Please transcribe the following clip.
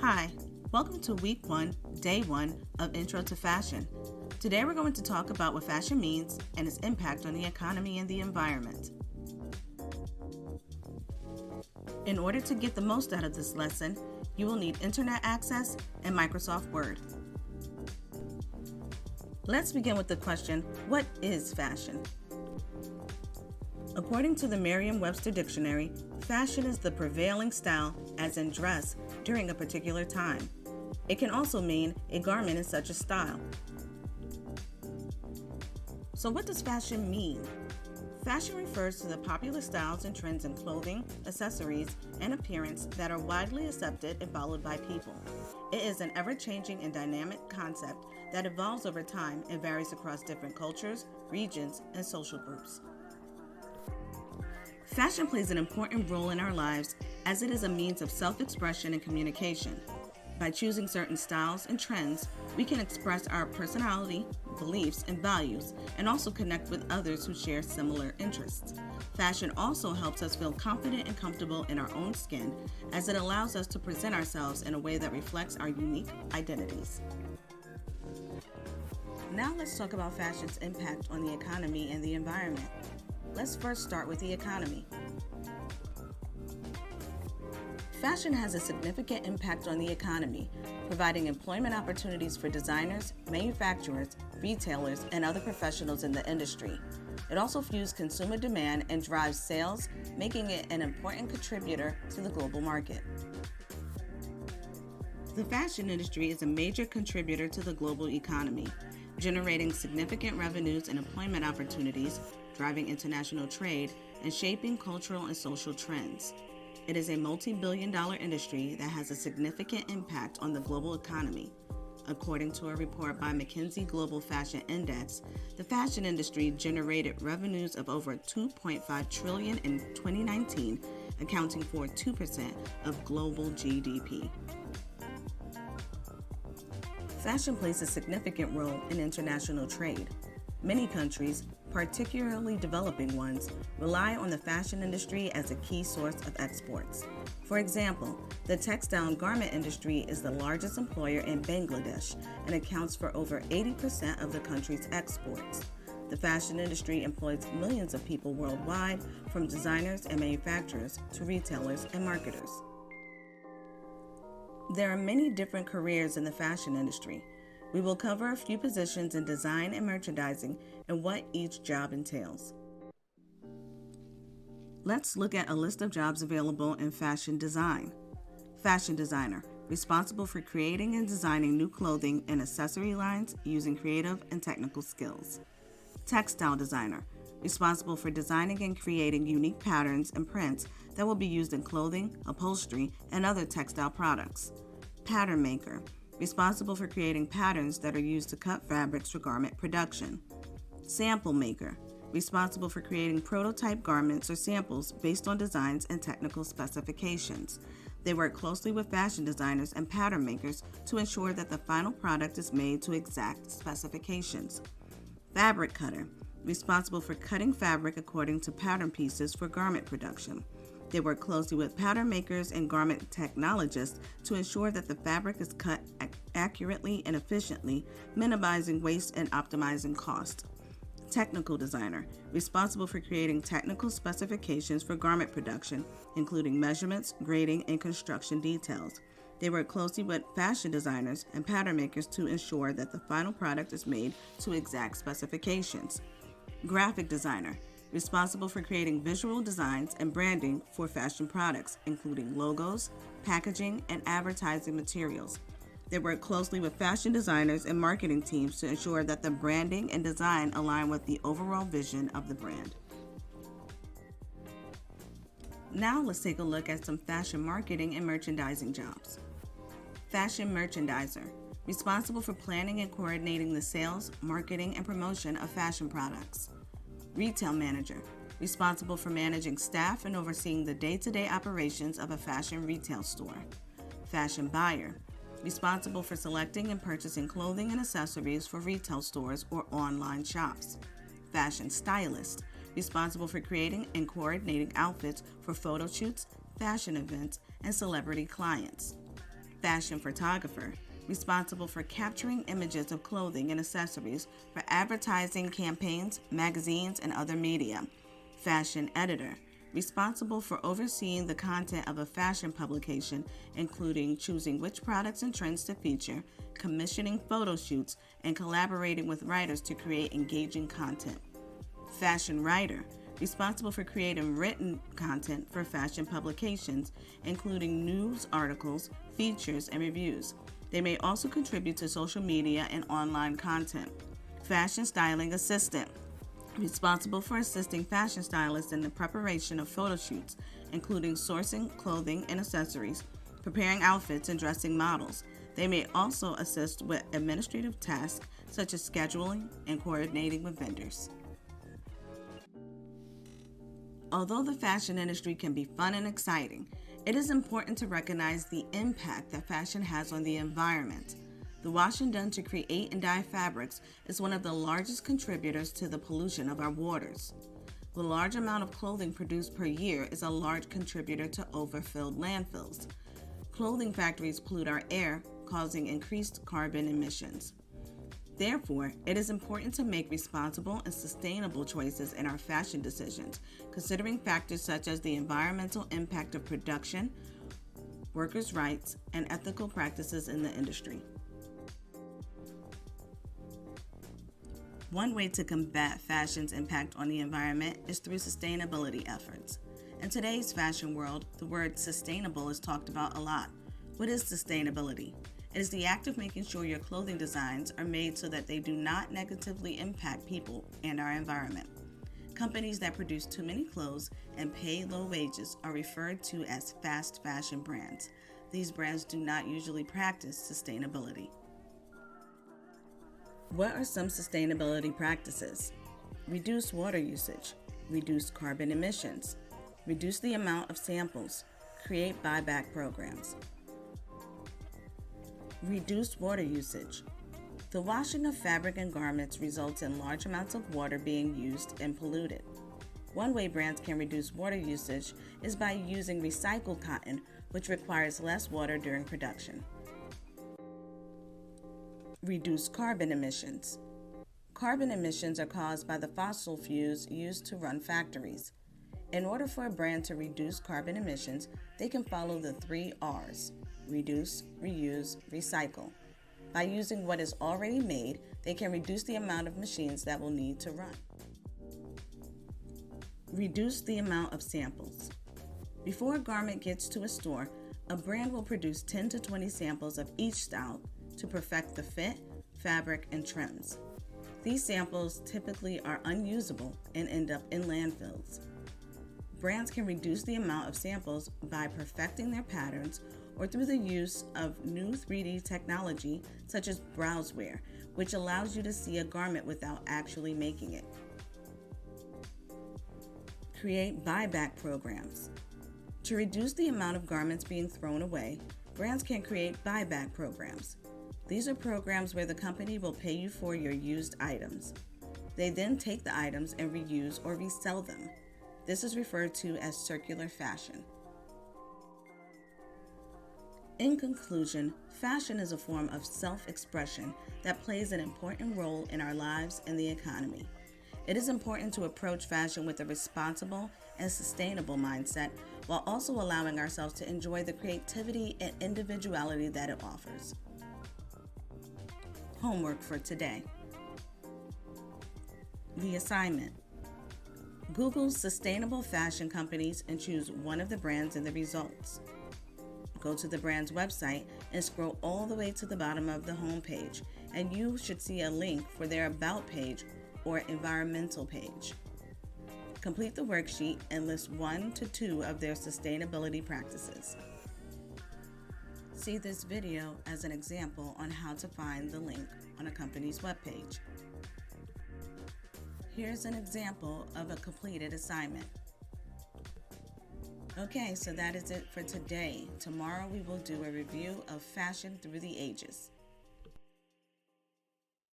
Hi, welcome to week 1, day 1 of Intro to Fashion. Today we're going to talk about what fashion means and its impact on the economy and the environment. In order to get the most out of this lesson, you will need internet access and Microsoft Word. Let's begin with the question, what is fashion? According to the Merriam-Webster Dictionary, fashion is the prevailing style, as in dress, during a particular time. It can also mean a garment in such a style. So what does fashion mean? Fashion refers to the popular styles and trends in clothing, accessories, and appearance that are widely accepted and followed by people. It is an ever-changing and dynamic concept that evolves over time and varies across different cultures, regions, and social groups. Fashion plays an important role in our lives as it is a means of self-expression and communication. By choosing certain styles and trends, we can express our personality, beliefs, and values, and also connect with others who share similar interests. Fashion also helps us feel confident and comfortable in our own skin, as it allows us to present ourselves in a way that reflects our unique identities. Now let's talk about fashion's impact on the economy and the environment. Let's first start with the economy. Fashion has a significant impact on the economy, providing employment opportunities for designers, manufacturers, retailers, and other professionals in the industry. It also fuels consumer demand and drives sales, making it an important contributor to the global market. The fashion industry is a major contributor to the global economy, generating significant revenues and employment opportunities, driving international trade, and shaping cultural and social trends. It is a multi-billion-dollar industry that has a significant impact on the global economy. According to a report by McKinsey Global Fashion Index, the fashion industry generated revenues of over $2.5 trillion in 2019, accounting for 2% of global GDP. Fashion plays a significant role in international trade. Many countries, particularly developing ones, rely on the fashion industry as a key source of exports. For example, the textile and garment industry is the largest employer in Bangladesh and accounts for over 80% of the country's exports. The fashion industry employs millions of people worldwide, from designers and manufacturers to retailers and marketers. There are many different careers in the fashion industry. We will cover a few positions in design and merchandising and what each job entails. Let's look at a list of jobs available in fashion design. Fashion designer, responsible for creating and designing new clothing and accessory lines using creative and technical skills. Textile designer, responsible for designing and creating unique patterns and prints that will be used in clothing, upholstery, and other textile products. Pattern maker, responsible for creating patterns that are used to cut fabrics for garment production. Sample maker, responsible for creating prototype garments or samples based on designs and technical specifications. They work closely with fashion designers and pattern makers to ensure that the final product is made to exact specifications. Fabric cutter, responsible for cutting fabric according to pattern pieces for garment production. They work closely with pattern makers and garment technologists to ensure that the fabric is cut accurately and efficiently, minimizing waste and optimizing cost. Technical designer, responsible for creating technical specifications for garment production, including measurements, grading, and construction details. They work closely with fashion designers and pattern makers to ensure that the final product is made to exact specifications. Graphic designer, responsible for creating visual designs and branding for fashion products, including logos, packaging, and advertising materials. They work closely with fashion designers and marketing teams to ensure that the branding and design align with the overall vision of the brand. Now let's take a look at some fashion marketing and merchandising jobs. Fashion merchandiser, responsible for planning and coordinating the sales, marketing, and promotion of fashion products. Retail manager, responsible for managing staff and overseeing the day-to-day operations of a fashion retail store. Fashion buyer, responsible for selecting and purchasing clothing and accessories for retail stores or online shops. Fashion stylist, responsible for creating and coordinating outfits for photo shoots, fashion events, and celebrity clients. Fashion photographer, responsible for capturing images of clothing and accessories for advertising campaigns, magazines, and other media. Fashion editor, responsible for overseeing the content of a fashion publication, including choosing which products and trends to feature, commissioning photo shoots, and collaborating with writers to create engaging content. Fashion writer, responsible for creating written content for fashion publications, including news articles, features, and reviews. They may also contribute to social media and online content. Fashion styling assistant, responsible for assisting fashion stylists in the preparation of photo shoots, including sourcing clothing and accessories, preparing outfits, and dressing models. They may also assist with administrative tasks such as scheduling and coordinating with vendors. Although the fashion industry can be fun and exciting, it is important to recognize the impact that fashion has on the environment. The washing done to create and dye fabrics is one of the largest contributors to the pollution of our waters. The large amount of clothing produced per year is a large contributor to overfilled landfills. Clothing factories pollute our air, causing increased carbon emissions. Therefore, it is important to make responsible and sustainable choices in our fashion decisions, considering factors such as the environmental impact of production, workers' rights, and ethical practices in the industry. One way to combat fashion's impact on the environment is through sustainability efforts. In today's fashion world, the word sustainable is talked about a lot. What is sustainability? It is the act of making sure your clothing designs are made so that they do not negatively impact people and our environment. Companies that produce too many clothes and pay low wages are referred to as fast fashion brands. These brands do not usually practice sustainability. What are some sustainability practices? Reduce water usage, reduce carbon emissions, reduce the amount of samples, create buyback programs. Reduce water usage. The washing of fabric and garments results in large amounts of water being used and polluted. One way brands can reduce water usage is by using recycled cotton, which requires less water during production. Reduce carbon emissions. Carbon emissions are caused by the fossil fuels used to run factories. In order for a brand to reduce carbon emissions, they can follow the 3 R's: reduce, reuse, recycle. By using what is already made, they can reduce the amount of machines that will need to run. Reduce the amount of samples. Before a garment gets to a store, a brand will produce 10 to 20 samples of each style to perfect the fit, fabric, and trims. These samples typically are unusable and end up in landfills. Brands can reduce the amount of samples by perfecting their patterns or through the use of new 3D technology such as Browseware, which allows you to see a garment without actually making it. Create buyback programs. To reduce the amount of garments being thrown away, brands can create buyback programs. These are programs where the company will pay you for your used items. They then take the items and reuse or resell them. This is referred to as circular fashion. In conclusion, fashion is a form of self-expression that plays an important role in our lives and the economy. It is important to approach fashion with a responsible and sustainable mindset while also allowing ourselves to enjoy the creativity and individuality that it offers. Homework for today. The assignment. Google sustainable fashion companies and choose one of the brands in the results. Go to the brand's website and scroll all the way to the bottom of the home page, and you should see a link for their About page or environmental page. Complete the worksheet and list 1 to 2 of their sustainability practices. See this video as an example on how to find the link on a company's webpage. Here's an example of a completed assignment. Okay, so that is it for today. Tomorrow we will do a review of Fashion Through the Ages.